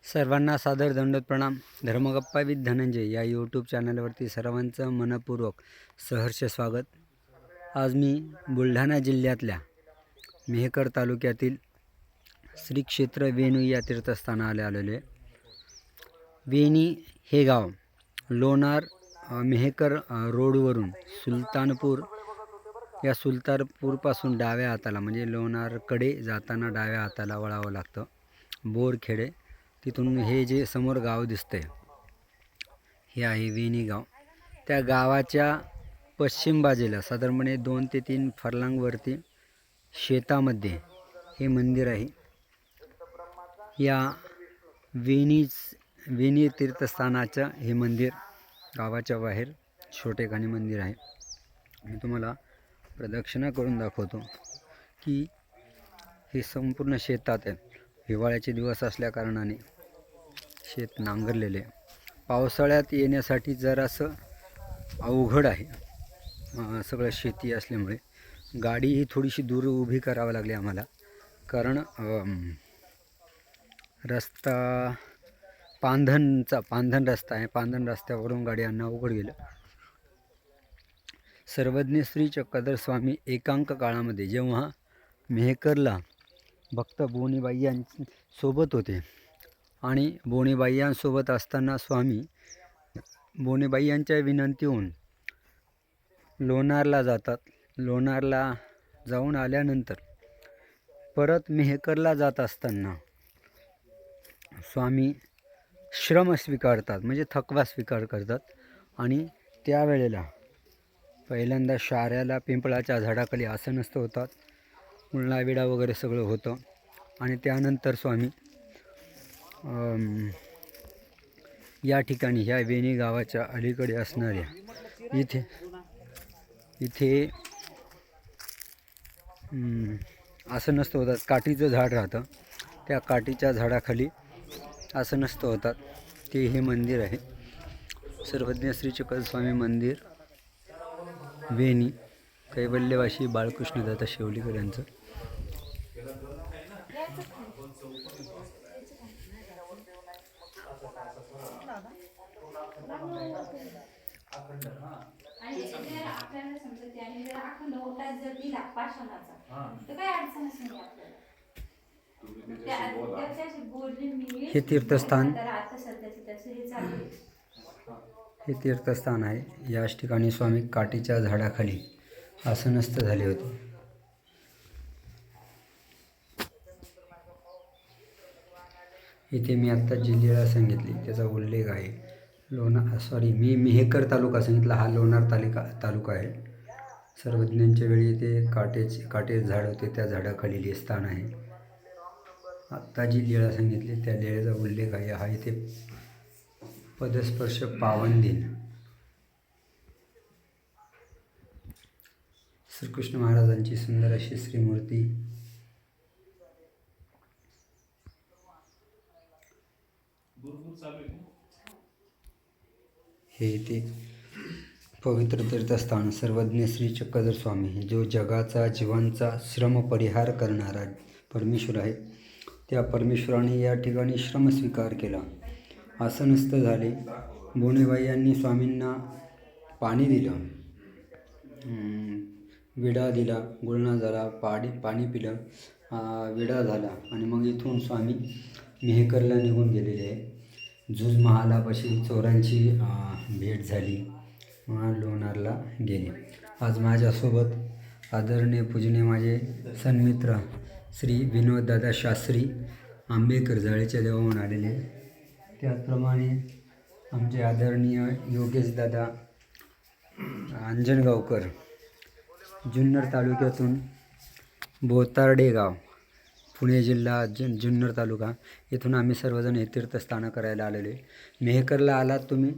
सर्वांना सादर दंडोत प्रणाम. धर्मगप्पा विथ धनंजय या यूट्यूब चॅनलवरती सर्वांचं मनपूर्वक सहर्ष स्वागत. आज मी बुलढाणा जिल्ह्यातल्या मेहकर तालुक्यातील श्री क्षेत्र वेणू या तीर्थस्थानाला आलेलो आहे. वेणी हे गाव लोणार मेहकर रोडवरून सुलतानपूरपासून डाव्या हाताला म्हणजे लोणारकडे जाताना डाव्या हाताला वळावं लागतं. बोरखेडे तिथून हे जे समोर गाव दिसतंय हे आहे वेणी गाव. त्या गावाच्या पश्चिम बाजूला साधारणपणे 2 ते 3 फर्लांगवरती शेतामध्ये हे मंदिर आहे. या वेणी तीर्थस्थानाचं हे मंदिर गावाच्या बाहेर छोटेखानी मंदिर आहे. मी तुम्हाला प्रदक्षिणा करून दाखवतो की हे संपूर्ण शेतात आहे. हिवाळ्याचे दिवस असल्या कारणाने शेत नांगरलेले. पावसाळ्यात येण्यासाठी जरासं अवघड आहे सगळं शेती असल्यामुळे. गाडी ही थोडीशी दूर उभी करावी लागली आम्हाला, कारण रस्ता पांधन रस्ता आहे. पांधन रस्त्यावरून गाडी आणणं अवघड गेलं. सर्वज्ञ श्री चक्रधर स्वामी एकांक काळामध्ये जेव्हा मेहकरला भक्त बोनीबाई यांसोबत होते आणि बोनीबाई यांसोबत असताना स्वामी बोनीबाई यांच्या विनंतीहून लोणारला जातात. लोणारला जाऊन आल्यानंतर परत मेहकरला जात असताना स्वामी श्रम स्वीकारतात, म्हणजे थकवा स्वीकार करतात. आणि त्यावेळेला पहिल्यांदा शाऱ्याला पिंपळाच्या झाडाखाली आसनस्थ होतात. उलणाविडा वगैरे सगळं होतं. आणि त्यानंतर स्वामी या ठिकाणी ह्या वेणी गावाच्या अलीकडे असणाऱ्या इथे आसनस्थ होतात. काठीचं झाड राहतं, त्या काठीच्या झाडाखाली आसनस्थ होतात. ते हे मंदिर आहे सर्वज्ञ श्री चक्रधर स्वामी मंदिर, वेणी, कैवल्यवासी बाळकृष्णदाता शेवलीकर यांचं. हे तीर्थस्थान आहे. याच ठिकाणी स्वामी काठीच्या झाडाखाली आसनस्थ झाले होते. इथे मी आत्ता जी लीळा सांगितली त्याचा उल्लेख आहे. मी मेहकर तालुका सांगितला, हा लोणार तालुका आहे. सर्वज्ञांच्या वेळी इथे काटे झाड होते, त्या झाडाखाली हे स्थान आहे. आत्ता जी लीळा सांगितली त्या लीळेचा उल्लेख आहे. हा इथे पदस्पर्श पावन दिन श्रीकृष्ण महाराजांची सुंदर अशी श्रीमूर्ती. हे इथे पवित्र तीर्थस्थान सर्वज्ञ श्री चक्रधर स्वामी, जो जगाचा जीवांचा श्रम परिहार करणारा परमेश्वर आहे. त्या परमेश्वराने या ठिकाणी श्रम स्वीकार केला, आसनस्थ झाले. बोनीबाई यांनी स्वामींना पाणी दिलं, विडा दिला, गुळणा झाला, पाणी पिलं, विडा झाला. आणि मग इथून स्वामी मेहकरला निघून गेलेले आहे. झुज महालापाशी चोरांची भेट झाली, लोणारला गेले. आज माझ्यासोबत आदरणीय पूजनीय माझे सन्मित्र श्री विनोददादा शास्त्री आंबेकर जाळेच्या देवाहून आलेले. त्याचप्रमाणे आमचे आदरणीय योगेशदादा अंजनगावकर जुन्नर तालुक्यातून, बोतार्डे गाव, पुणे जिल्हा, जुन्नर तालुका, इथून आम्ही सर्वजण हे तीर्थस्थानं करायला आलेले. मेहकरला आलात तुम्ही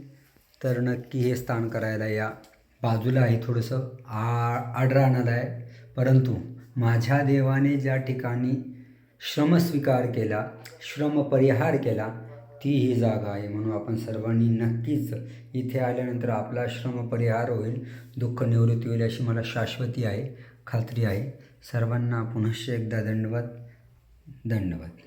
तर नक्की हे स्थान करायला या. बाजूला आहे, थोडंसं आडरानाला आहे, परंतु माझ्या देवाने ज्या ठिकाणी श्रमस्वीकार केला, श्रमपरिहार केला, ती ही जागा आहे. म्हणून आपण सर्वांनी नक्कीच इथे आल्यानंतर आपला श्रमपरिहार होईल, दुःख निवृत्ती होईल अशी मला शाश्वती आहे, खात्री आहे. सर्वांना पुनश्च एकदा धन्यवाद.